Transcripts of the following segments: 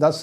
10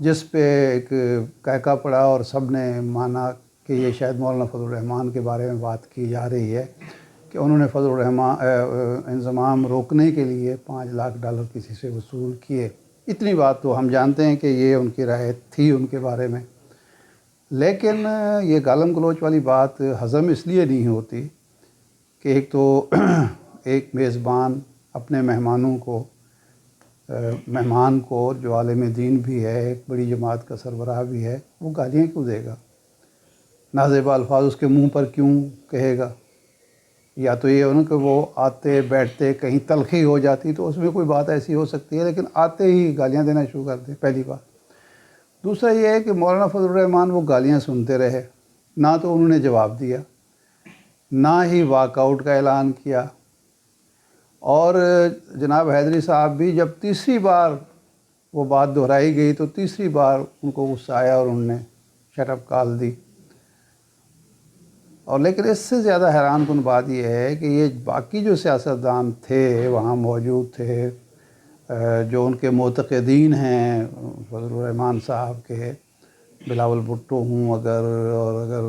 جس پہ ایک کہکا پڑا اور سب نے مانا کہ یہ شاید مولانا فضل الرحمان کے بارے میں بات کی جا رہی ہے کہ انہوں نے فضل الرحمان انضمام روکنے کے لیے $5 لاکھ کسی سے وصول کیے۔ اتنی بات تو ہم جانتے ہیں کہ یہ ان کی رائے تھی ان کے بارے میں، لیکن یہ گالم گلوچ والی بات ہضم اس لیے نہیں ہوتی کہ ایک تو ایک میزبان اپنے مہمان کو جو عالم دین بھی ہے، ایک بڑی جماعت کا سربراہ بھی ہے، وہ گالیاں کیوں دے گا، نازیبا الفاظ اس کے منہ پر کیوں کہے گا؟ یا تو یہ کہ وہ آتے بیٹھتے کہیں تلخی ہو جاتی تو اس میں کوئی بات ایسی ہو سکتی ہے، لیکن آتے ہی گالیاں دینا شروع کر دیں، پہلی بات۔ دوسرا یہ ہے کہ مولانا فضل الرحمان وہ گالیاں سنتے رہے، نہ تو انہوں نے جواب دیا، نہ ہی واک آؤٹ کا اعلان کیا، اور جناب حیدری صاحب بھی جب تیسری بار وہ بات دہرائی گئی تو تیسری بار ان کو غصہ آیا اور انہوں نے شٹ اپ کال دی۔ اور لیکن اس سے زیادہ حیران کن بات یہ ہے کہ یہ باقی جو سیاستدان تھے وہاں موجود تھے، جو ان کے معتقدین ہیں فضل الرحمان صاحب کے، بلاول بھٹو ہوں اور اگر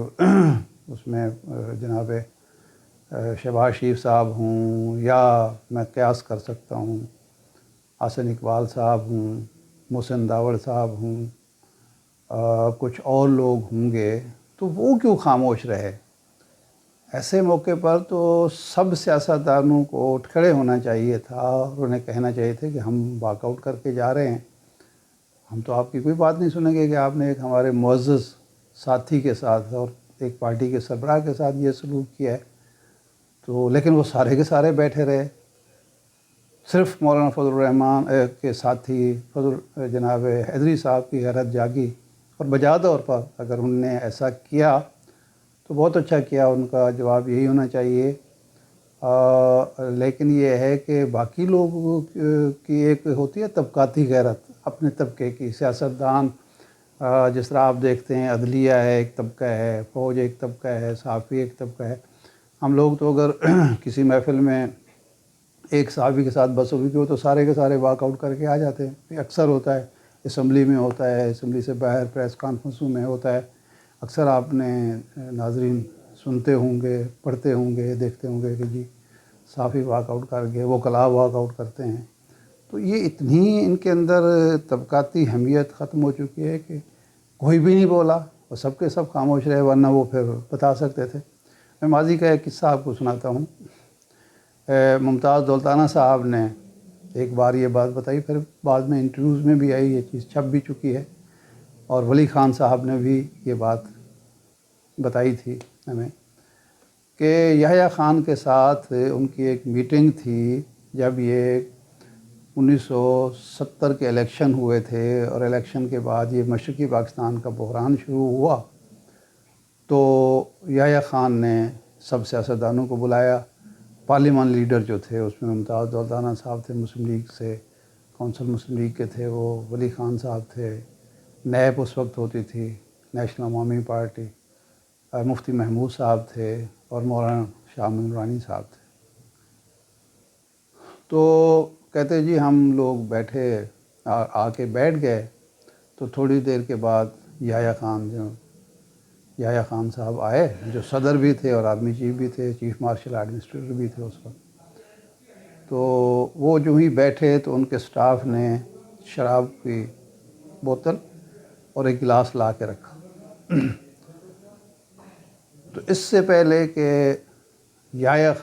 اس میں جناب شہباز شریف صاحب ہوں، یا میں قیاس کر سکتا ہوں حسن اقبال صاحب ہوں، محسن داوڑ صاحب ہوں، کچھ اور لوگ ہوں گے، تو وہ کیوں خاموش رہے؟ ایسے موقع پر تو سب سیاستدانوں کو اٹھ کھڑے ہونا چاہیے تھا اور انہیں کہنا چاہیے تھا کہ ہم واک آؤٹ کر کے جا رہے ہیں، ہم تو آپ کی کوئی بات نہیں سنیں گے کہ آپ نے ایک ہمارے معزز ساتھی کے ساتھ اور ایک پارٹی کے سربراہ کے ساتھ یہ سلوک کیا ہے۔ تو لیکن وہ سارے کے سارے بیٹھے رہے، صرف مولانا فضل الرحمان کے ساتھی جناب حیدری صاحب کی غیرت جاگی، اور بجا طور پر اگر انہوں نے ایسا کیا تو بہت اچھا کیا، ان کا جواب یہی ہونا چاہیے۔ لیکن یہ ہے کہ باقی لوگوں کی ایک ہوتی ہے طبقاتی غیرت، اپنے طبقے کی سیاستدان، جس طرح آپ دیکھتے ہیں عدلیہ ہے ایک طبقہ ہے، فوج ایک طبقہ ہے، صحافی ایک طبقہ ہے۔ ہم لوگ تو اگر کسی محفل میں ایک صحافی کے ساتھ بدسلوکی ہو تو سارے کے سارے واک آؤٹ کر کے آ جاتے ہیں، یہ اکثر ہوتا ہے، اسمبلی میں ہوتا ہے، اسمبلی سے باہر پریس کانفرنسوں میں ہوتا ہے، اکثر آپ نے ناظرین سنتے ہوں گے، پڑھتے ہوں گے، دیکھتے ہوں گے کہ جی صحافی واک آؤٹ کر گئے، وکلاء واک آؤٹ کرتے ہیں۔ تو یہ اتنی ان کے اندر طبقاتی حمیت ختم ہو چکی ہے کہ کوئی بھی نہیں بولا اور سب کے سب خاموش رہے، ورنہ وہ پھر بتا سکتے تھے۔ میں ماضی کا ایک قصہ آپ کو سناتا ہوں۔ ممتاز دولتانہ صاحب نے ایک بار یہ بات بتائی، پھر بعد میں انٹرویوز میں بھی آئی، یہ چیز چھپ بھی چکی ہے، اور ولی خان صاحب نے بھی یہ بات بتائی تھی ہمیں کہ یحییٰ خان کے ساتھ ان کی ایک میٹنگ تھی جب یہ 1970 کے الیکشن ہوئے تھے، اور الیکشن کے بعد یہ مشرقی پاکستان کا بحران شروع ہوا، تو یحییٰ خان نے سب سیاستدانوں کو بلایا، پارلیمان لیڈر جو تھے اس میں ممتاز دولتانہ صاحب تھے مسلم لیگ سے، کونسل مسلم لیگ کے تھے وہ، ولی خان صاحب تھے، نیب اس وقت ہوتی تھی نیشنل عوامی پارٹی، مفتی محمود صاحب تھے، اور مولانا شاہ امین نورانی صاحب تھے۔ تو کہتے جی ہم لوگ بیٹھے، آ کے بیٹھ گئے، تو تھوڑی دیر کے بعد یحییٰ خان صاحب آئے، جو صدر بھی تھے اور آرمی چیف بھی تھے، چیف مارشل ایڈمنسٹریٹر بھی تھے اس وقت۔ تو وہ جو ہی بیٹھے تو ان کے سٹاف نے شراب کی بوتل اور ایک گلاس لا کے رکھا۔ تو اس سے پہلے کہ یحییٰ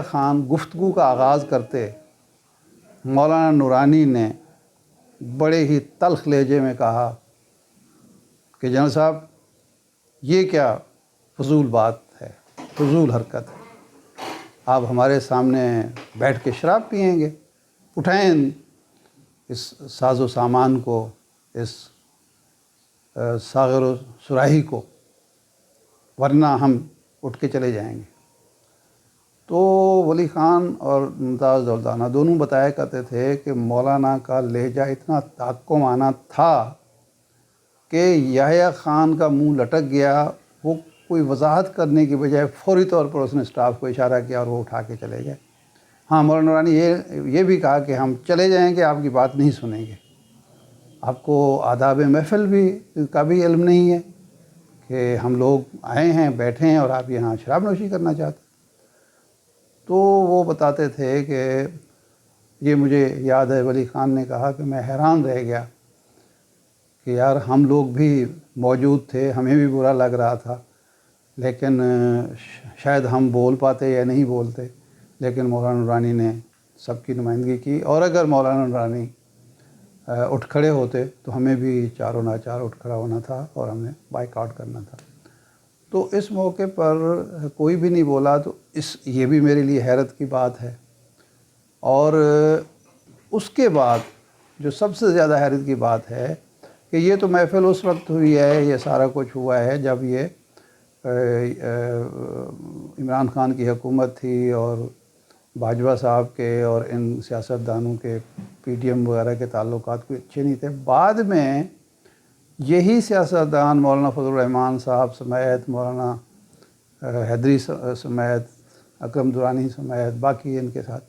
خان گفتگو کا آغاز کرتے، مولانا نورانی نے بڑے ہی تلخ لہجے میں کہا کہ جنرل صاحب یہ کیا فضول بات ہے، فضول حرکت ہے، آپ ہمارے سامنے بیٹھ کے شراب پئیں گے؟ اٹھائیں اس ساز و سامان کو، اس ساغر و صراحی کو، ورنہ ہم اٹھ کے چلے جائیں گے۔ تو ولی خان اور ممتاز دولتانہ دونوں بتایا کرتے تھے کہ مولانا کا لہجہ اتنا تحکمانہ تھا کہ یحییٰ خان کا منہ لٹک گیا، وہ کوئی وضاحت کرنے کی بجائے فوری طور پر اس نے اسٹاف کو اشارہ کیا اور وہ اٹھا کے چلے گئے۔ ہاں، مولانا نورانی یہ بھی کہا کہ ہم چلے جائیں گے، آپ کی بات نہیں سنیں گے، آپ کو آداب محفل بھی کا بھی علم نہیں ہے کہ ہم لوگ آئے ہیں، بیٹھے ہیں اور آپ یہاں شراب نوشی کرنا چاہتے ہیں۔ تو وہ بتاتے تھے کہ یہ مجھے یاد ہے، ولی خان نے کہا کہ میں حیران رہ گیا کہ یار ہم لوگ بھی موجود تھے، ہمیں بھی برا لگ رہا تھا، لیکن شاید ہم بول پاتے یا نہیں بولتے، لیکن مولانا نورانی نے سب کی نمائندگی کی، اور اگر مولانا نورانی اٹھ کھڑے ہوتے تو ہمیں بھی چاروں ناچار اٹھ کھڑا ہونا تھا اور ہمیں بائیک آؤٹ کرنا تھا۔ تو اس موقع پر کوئی بھی نہیں بولا، تو یہ بھی میرے لیے حیرت کی بات ہے۔ اور اس کے بعد جو سب سے زیادہ حیرت کی بات ہے کہ یہ تو محفل اس وقت ہوئی ہے، یہ سارا کچھ ہوا ہے جب یہ عمران خان کی حکومت تھی اور باجوہ صاحب کے اور ان سیاستدانوں کے پی ٹی ایم وغیرہ کے تعلقات کوئی اچھے نہیں تھے۔ بعد میں یہی سیاستدان مولانا فضل الرحمان صاحب سمیت، مولانا حیدری سمیت، اکرم درانی سمیت، باقی ان کے ساتھ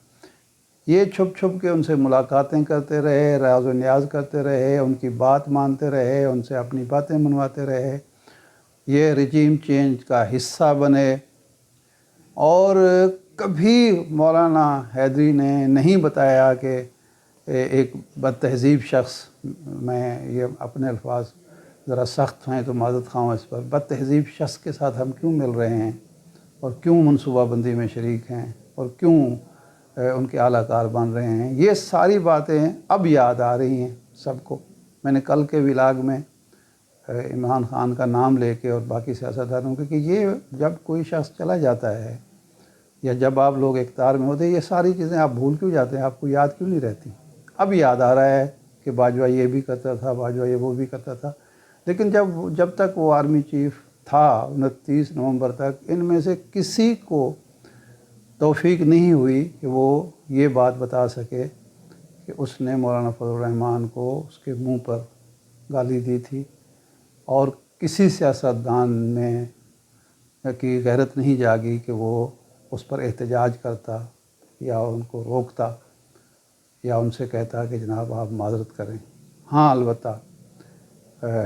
یہ چھپ چھپ کے ان سے ملاقاتیں کرتے رہے، راز و نیاز کرتے رہے، ان کی بات مانتے رہے، ان سے اپنی باتیں منواتے رہے، یہ رجیم چینج کا حصہ بنے۔ اور کبھی مولانا حیدری نے نہیں بتایا کہ ایک بد تہذیب شخص، میں یہ اپنے الفاظ ذرا سخت ہیں تو معذرت خواہ ہوں اس پر، بد تہذیب شخص کے ساتھ ہم کیوں مل رہے ہیں اور کیوں منصوبہ بندی میں شریک ہیں اور کیوں ان کے اعلیٰ کار بن رہے ہیں، یہ ساری باتیں اب یاد آ رہی ہیں سب کو۔ میں نے کل کے ولاگ میں عمران خان کا نام لے کے اور باقی سیاستدانوں کے کہ یہ جب کوئی شخص چلا جاتا ہے یا جب آپ لوگ اقتدار میں ہوتے ہیں، یہ ساری چیزیں آپ بھول کیوں جاتے ہیں، آپ کو یاد کیوں نہیں رہتی؟ اب یاد آ رہا ہے کہ باجوہ یہ بھی کرتا تھا، باجوہ یہ وہ بھی کرتا تھا، لیکن جب تک وہ آرمی چیف تھا 29 نومبر تک، ان میں سے کسی کو توفیق نہیں ہوئی کہ وہ یہ بات بتا سکے کہ اس نے مولانا فضل الرحمان کو اس کے منہ پر گالی دی تھی، اور کسی سیاستدان نے کی غیرت نہیں جاگی کہ وہ اس پر احتجاج کرتا یا ان کو روکتا یا ان سے کہتا کہ جناب آپ معذرت کریں۔ ہاں، البتہ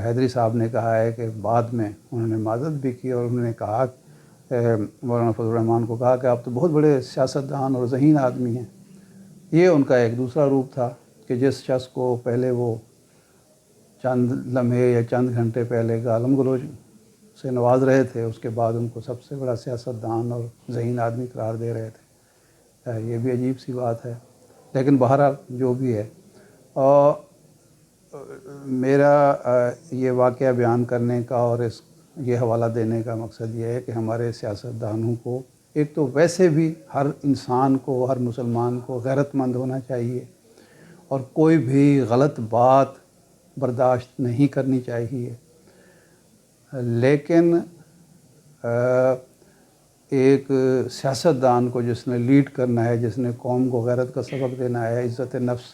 حیدری صاحب نے کہا ہے کہ بعد میں انہوں نے معذرت بھی کی، اور انہوں نے کہا مولانا فضل الرحمان کو کہا کہ آپ تو بہت بڑے سیاستدان اور ذہین آدمی ہیں۔ یہ ان کا ایک دوسرا روپ تھا کہ جس شخص کو پہلے وہ چند لمحے یا چند گھنٹے پہلے گالم گلوچ سے نواز رہے تھے، اس کے بعد ان کو سب سے بڑا سیاستدان اور ذہین آدمی قرار دے رہے تھے۔ یہ بھی عجیب سی بات ہے، لیکن بہرحال جو بھی ہے، اور میرا یہ واقعہ بیان کرنے کا اور یہ حوالہ دینے کا مقصد یہ ہے کہ ہمارے سیاستدانوں کو ایک تو ویسے بھی ہر انسان کو، ہر مسلمان کو غیرت مند ہونا چاہیے، اور کوئی بھی غلط بات برداشت نہیں کرنی چاہیے، لیکن ایک سیاستدان کو جس نے لیڈ کرنا ہے، جس نے قوم کو غیرت کا سبق دینا ہے، عزت نفس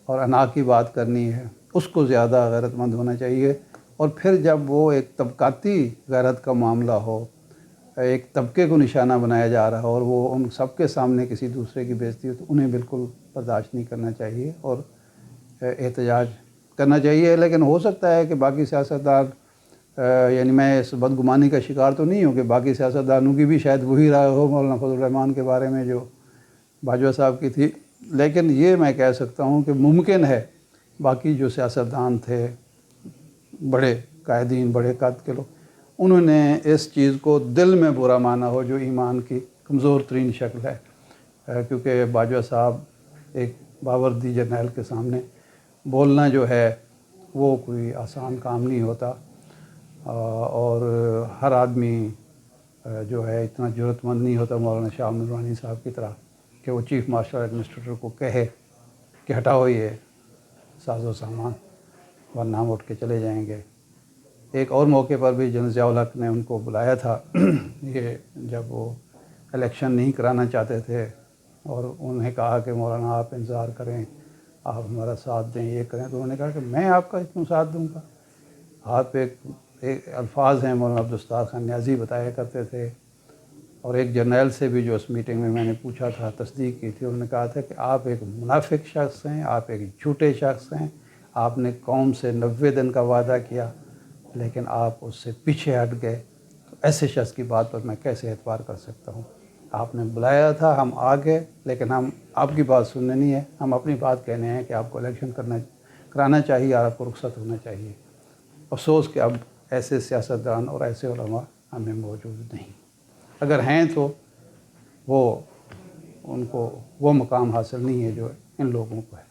اور انا کی بات کرنی ہے، اس کو زیادہ غیرت مند ہونا چاہیے۔ اور پھر جب وہ ایک طبقاتی غیرت کا معاملہ ہو، ایک طبقے کو نشانہ بنایا جا رہا ہو اور وہ ان سب کے سامنے کسی دوسرے کی بےعزتی ہو، تو انہیں بالکل برداشت نہیں کرنا چاہیے اور احتجاج کرنا چاہیے۔ لیکن ہو سکتا ہے کہ باقی سیاستدان، یعنی میں اس بدگمانی کا شکار تو نہیں ہوں کہ باقی سیاستدانوں کی بھی شاید وہی رائے ہو مولانا فضل الرحمان کے بارے میں جو باجوہ صاحب کی تھی، لیکن یہ میں کہہ سکتا ہوں کہ ممکن ہے باقی جو سیاستدان تھے، بڑے قائدین، بڑے قد کے لوگ، انہوں نے اس چیز کو دل میں برا مانا ہو، جو ایمان کی کمزور ترین شکل ہے، کیونکہ باجوہ صاحب ایک باوردی جرنیل کے سامنے بولنا جو ہے وہ کوئی آسان کام نہیں ہوتا، اور ہر آدمی جو ہے اتنا جرأت مند نہیں ہوتا مولانا شاہ احمد نورانی صاحب کی طرح کہ وہ چیف ماسٹر ایڈمنسٹریٹر کو کہے کہ ہٹاؤ یہ ساز و سامان، ورنہ ہم اٹھ کے چلے جائیں گے۔ ایک اور موقع پر بھی جنرل ضیاء الحق نے ان کو بلایا تھا، یہ جب وہ الیکشن نہیں کرانا چاہتے تھے، اور انہوں نے کہا کہ مولانا آپ انتظار کریں، آپ ہمارا ساتھ دیں، یہ کریں، تو انہوں نے کہا کہ میں آپ کا کیوں ساتھ دوں گا، آپ ایک ایک الفاظ ہیں مولانا عبدالستار خان نیازی بتایا کرتے تھے، اور ایک جرنیل سے بھی جو اس میٹنگ میں نے پوچھا تھا، تصدیق کی تھی، انہوں نے کہا تھا کہ آپ ایک منافق شخص ہیں، آپ ایک جھوٹے شخص ہیں، آپ نے قوم سے 90 دن کا وعدہ کیا لیکن آپ اس سے پیچھے ہٹ گئے، تو ایسے شخص کی بات پر میں کیسے اعتبار کر سکتا ہوں؟ آپ نے بلایا تھا، ہم آ گئے، لیکن ہم آپ کی بات سننے نہیں ہے، ہم اپنی بات کہنے ہیں کہ آپ کو الیکشن کرانا چاہیے اور آپ کو رخصت ہونا چاہیے۔ افسوس کہ اب ایسے سیاستدان اور ایسے علماء ہمیں موجود نہیں، اگر ہیں تو ان کو وہ مقام حاصل نہیں ہے جو ان لوگوں کو ہے۔